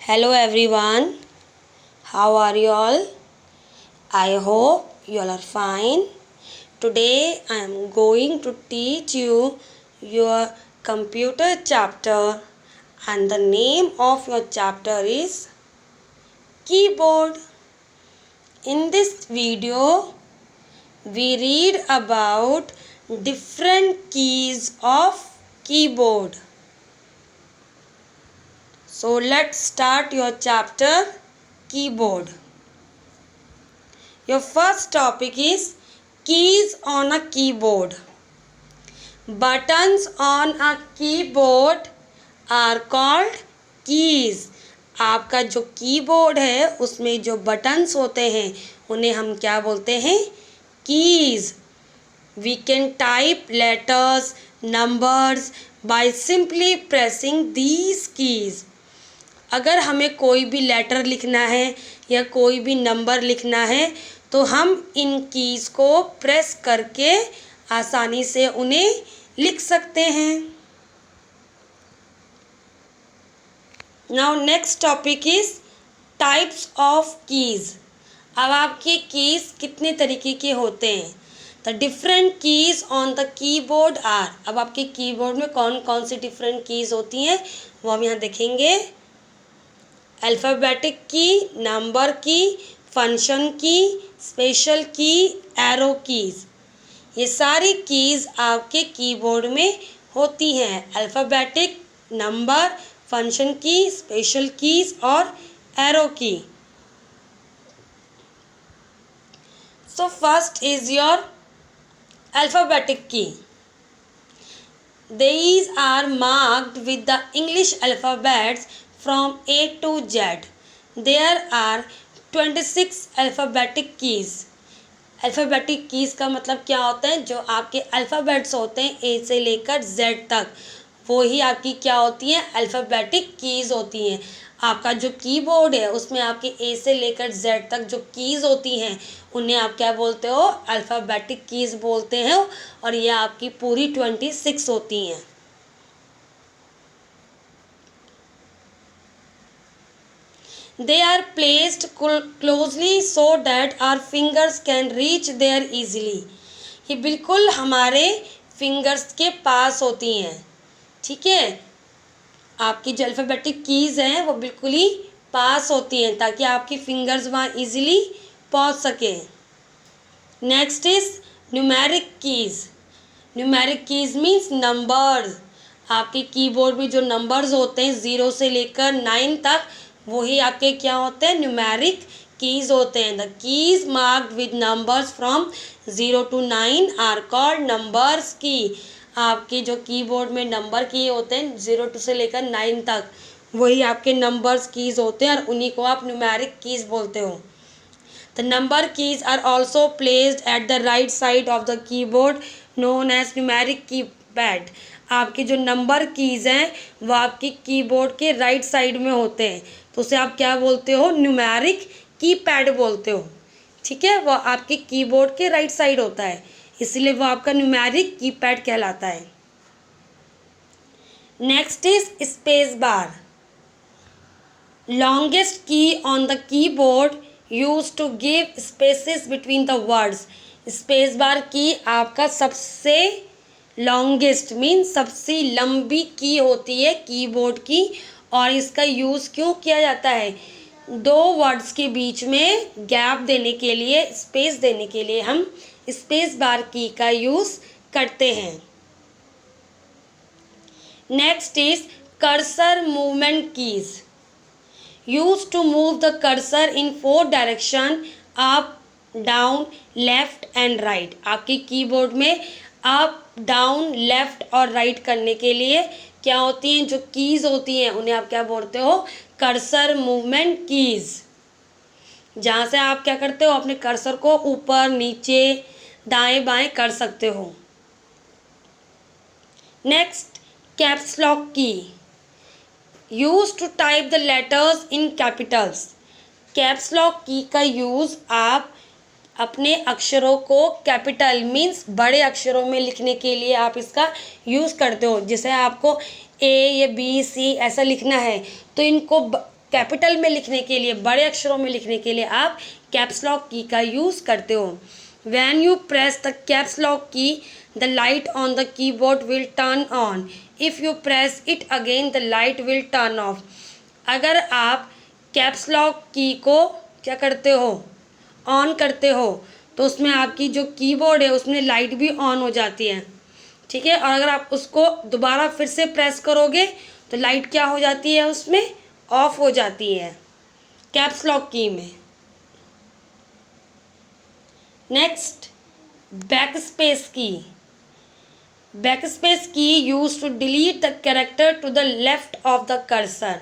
Hello everyone, how are you all? I hope you all are fine. Today I am going to teach you your computer chapter, and the name of your chapter is keyboard. In this video we read about different keys of keyboard. So let's start your chapter keyboard. Your first topic is keys on a keyboard. Buttons on a keyboard are called keys. आपका जो keyboard है उसमें जो buttons होते हैं उन्हें हम क्या बोलते हैं? Keys. We can type letters, numbers by simply pressing these keys. अगर हमें कोई भी लेटर लिखना है या कोई भी नंबर लिखना है तो हम इन कीज़ को प्रेस करके आसानी से उन्हें लिख सकते हैं. Now next topic is types of keys. अब आपकी कीज़ कितने तरीके के होते हैं? The different keys on the keyboard are. अब आपके कीबोर्ड में कौन कौन सी डिफरेंट कीज़ होती हैं वो हम यहाँ देखेंगे. अल्फ़ाबेटिक की, नंबर की, फंक्शन की, स्पेशल की, एरो कीज़. ये सारी कीज़ आपके कीबोर्ड में होती हैं. अल्फ़ाबेटिक, नंबर, फंक्शन की, स्पेशल कीज़ और एरो की. So first is your alphabetic की. These are marked with the English alphabets from A to Z. There are 26 alphabetic keys. Alphabetic keys का मतलब क्या होता है? जो आपके अल्फ़ाबेट्स होते हैं ए से लेकर जेड तक, वो ही आपकी क्या होती हैं? अल्फ़ाबेटिक कीज़ होती हैं. आपका जो कीबोर्ड है उसमें आपके ए से लेकर जेड तक जो कीज़ होती हैं उन्हें आप क्या बोलते हो? अल्फ़ाबेटिक कीज़ बोलते हैं. और ये आपकी पूरी 26 होती हैं. They are placed closely so that our fingers can reach there easily. ये बिल्कुल हमारे फिंगर्स के पास होती हैं. ठीक है, आपकी जो अल्फ़ाबेटिक कीज़ हैं वो बिल्कुल ही पास होती हैं ताकि आपकी फिंगर्स वहाँ इजीली पहुँच सकें. Next is numeric keys. Numeric keys means numbers. आपके कीबोर्ड में जो नंबर्स होते हैं 0 से लेकर 9 तक, वही आपके क्या होते हैं? न्यूमेरिक कीज़ होते हैं. The keys marked with numbers from 0 to 9 are called numbers key. आपके जो कीबोर्ड में नंबर की होते हैं 0 से लेकर 9 तक, वही आपके नंबर्स कीज़ होते हैं और उन्हीं को आप न्यूमेरिक कीज़ बोलते हो. The number keys are also placed at the right side of the keyboard known as numeric keypad. आपके जो नंबर कीज़ हैं वो आपकी कीबोर्ड के राइट साइड में होते हैं, तो उसे आप क्या बोलते हो? न्यूमेरिक कीपैड बोलते हो. ठीक है, वो आपके कीबोर्ड के राइट साइड होता है, इसलिए वो आपका न्यूमेरिक कीपैड कहलाता है. Next is space bar. Longest key on the keyboard used to give spaces between the words. Space bar key आपका सबसे लॉन्गेस्ट मीन्स सबसे लंबी की होती है कीबोर्ड की. और इसका यूज़ क्यों किया जाता है? दो वर्ड्स के बीच में गैप देने के लिए, स्पेस देने के लिए हम स्पेस बार की का यूज़ करते हैं. Next is cursor movement keys. Use to move the cursor in 4 direction: up, down, left and right. आपके कीबोर्ड में अप, डाउन, लेफ्ट और राइट करने के लिए क्या होती हैं? जो कीज़ होती हैं उन्हें आप क्या बोलते हो? Cursor movement keys. जहाँ से आप क्या करते हो? अपने कर्सर को ऊपर, नीचे, दाएं बाएं कर सकते हो. Next, caps lock key. Use to type the letters in capitals. Caps lock key का यूज़ आप अपने अक्षरों को कैपिटल मीन्स बड़े अक्षरों में लिखने के लिए आप इसका यूज़ करते हो. जैसे आपको ए या बी सी ऐसा लिखना है तो इनको कैपिटल में लिखने के लिए, बड़े अक्षरों में लिखने के लिए आप कैप्स लॉक की का यूज़ करते हो। When you press the caps lock key the light on the keyboard will turn on, if you press it again the light will turn off. अगर आप कैप्स लॉक की को क्या करते हो, ऑन करते हो, तो उसमें आपकी जो कीबोर्ड है उसमें लाइट भी ऑन हो जाती है, ठीक है। और अगर आप उसको दोबारा फिर से प्रेस करोगे तो लाइट क्या हो जाती है, उसमें ऑफ हो जाती है कैप्स लॉक की में। Next, back space key. Back space key use to delete the character to the left of the cursor.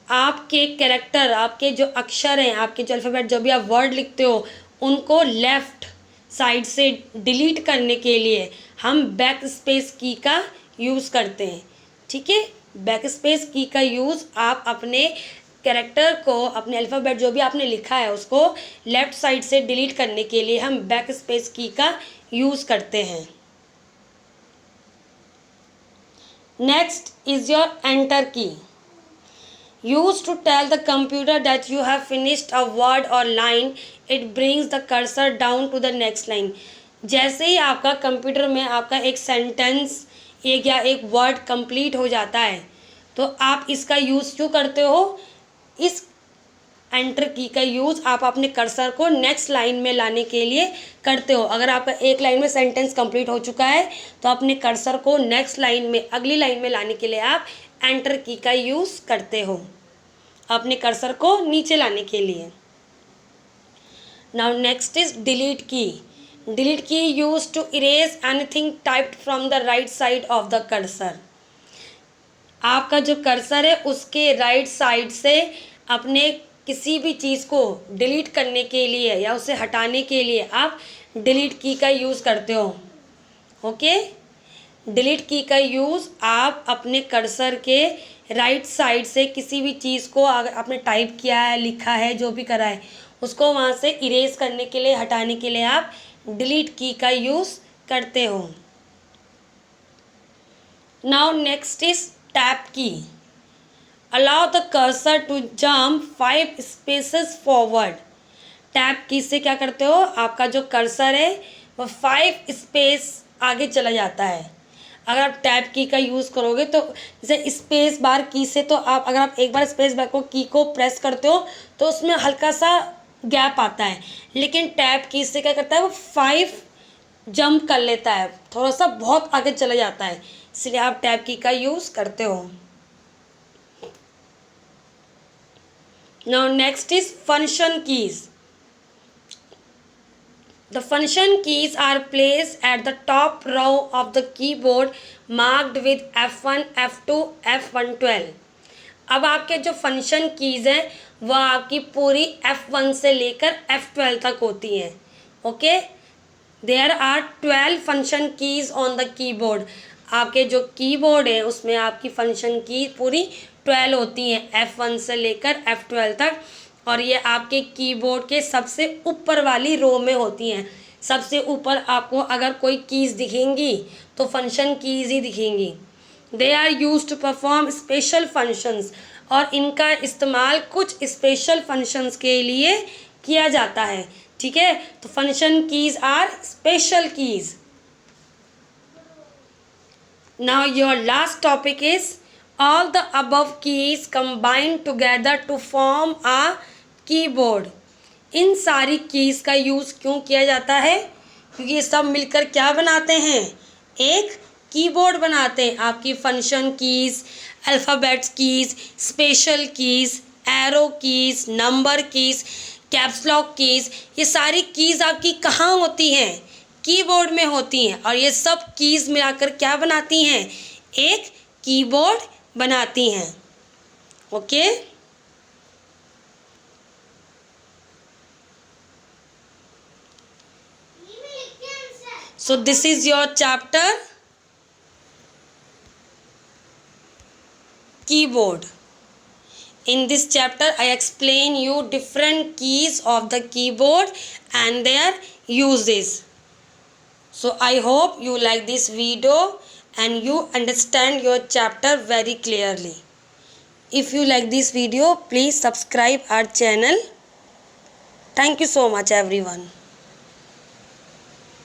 आपके कैरेक्टर, आपके जो अक्षर हैं, आपके जो अल्फ़ाबेट, जो भी आप वर्ड लिखते हो, उनको लेफ़्ट साइड से डिलीट करने के लिए हम बैक स्पेस की का यूज़ करते हैं, ठीक है। बैक स्पेस की का यूज़ आप अपने कैरेक्टर को, अपने अल्फ़ाबेट जो भी आपने लिखा है उसको लेफ़्ट साइड से डिलीट करने के लिए हम बैक स्पेस की का यूज़ करते हैं। नेक्स्ट इज़ योर एंटर की, used to tell the computer that you have finished a word or line. It brings the cursor down to the next line. जैसे ही आपका कंप्यूटर में आपका एक सेंटेंस, एक या एक वर्ड कंप्लीट हो जाता है, तो आप इसका यूज़ क्यों करते हो, इस एंटर की का यूज़ आप अपने कर्सर को नेक्स्ट लाइन में लाने के लिए करते हो। अगर आपका एक लाइन में सेंटेंस कंप्लीट हो चुका है तो अपने कर्सर को नेक्स्ट लाइन में, अगली लाइन में लाने के लिए आप एंटर की का यूज़ करते हो, अपने कर्सर को नीचे लाने के लिए। Now next is delete key. Delete key use to erase anything typed from the right side of the cursor. आपका जो कर्सर है उसके राइट साइड से अपने किसी भी चीज़ को डिलीट करने के लिए या उसे हटाने के लिए आप डिलीट की का यूज़ करते हो, ओके। डिलीट की का यूज़ आप अपने कर्सर के राइट साइड से किसी भी चीज़ को, अगर आपने टाइप किया है, लिखा है, जो भी करा है, उसको वहाँ से इरेज करने के लिए, हटाने के लिए आप डिलीट की का यूज़ करते हो। Now next is tab key. Allow the cursor to jump 5 spaces forward. Tab key से क्या करते हो, आपका जो कर्सर है वो 5 स्पेस आगे चला जाता है। अगर आप टैप की का यूज़ करोगे तो जैसे स्पेस बार की से, तो आप अगर आप एक बार स्पेस बार को की को प्रेस करते हो तो उसमें हल्का सा गैप आता है, लेकिन टैप की से क्या करता है, वो 5 जंप कर लेता है, थोड़ा सा बहुत आगे चला जाता है, इसलिए आप टैप की का यूज़ करते हो। Now next is function keys. The function keys are placed at the top row of the keyboard marked with F1, F2, F112. अब आपके जो फंक्शन कीज़ हैं वह आपकी पूरी F1 से लेकर F12 तक होती हैं, okay. There are 12 function keys on the keyboard. आपके जो कीबोर्ड है उसमें आपकी फंक्शन की पूरी 12 होती हैं, F1 से लेकर F12 तक, और ये आपके कीबोर्ड के सबसे ऊपर वाली रो में होती हैं। सबसे ऊपर आपको अगर कोई कीज़ दिखेंगी तो फंक्शन कीज़ ही दिखेंगी। They are use to perform special functions, और इनका इस्तेमाल कुछ स्पेशल फंक्शंस के लिए किया जाता है, ठीक है। तो function keys are special keys. Now your last topic is all the above keys combined together to form a keyboard. इन सारी कीज़ का यूज़ क्यों किया जाता है, क्योंकि ये सब मिलकर क्या बनाते हैं, एक कीबोर्ड बनाते हैं। आपकी function keys, alphabets keys, special keys, arrow keys, number keys, caps lock keys, ये सारी कीज़ आपकी कहाँ होती हैं, कीबोर्ड में होती हैं, और ये सब कीज़ मिलाकर क्या बनाती हैं, एक कीबोर्ड बनाती हैं, okay. So this is your chapter keyboard. In this chapter I explain you different keys of the keyboard and their uses. So I hope you like this video and you understand your chapter very clearly. If you like this video, please subscribe our channel. Thank you so much everyone.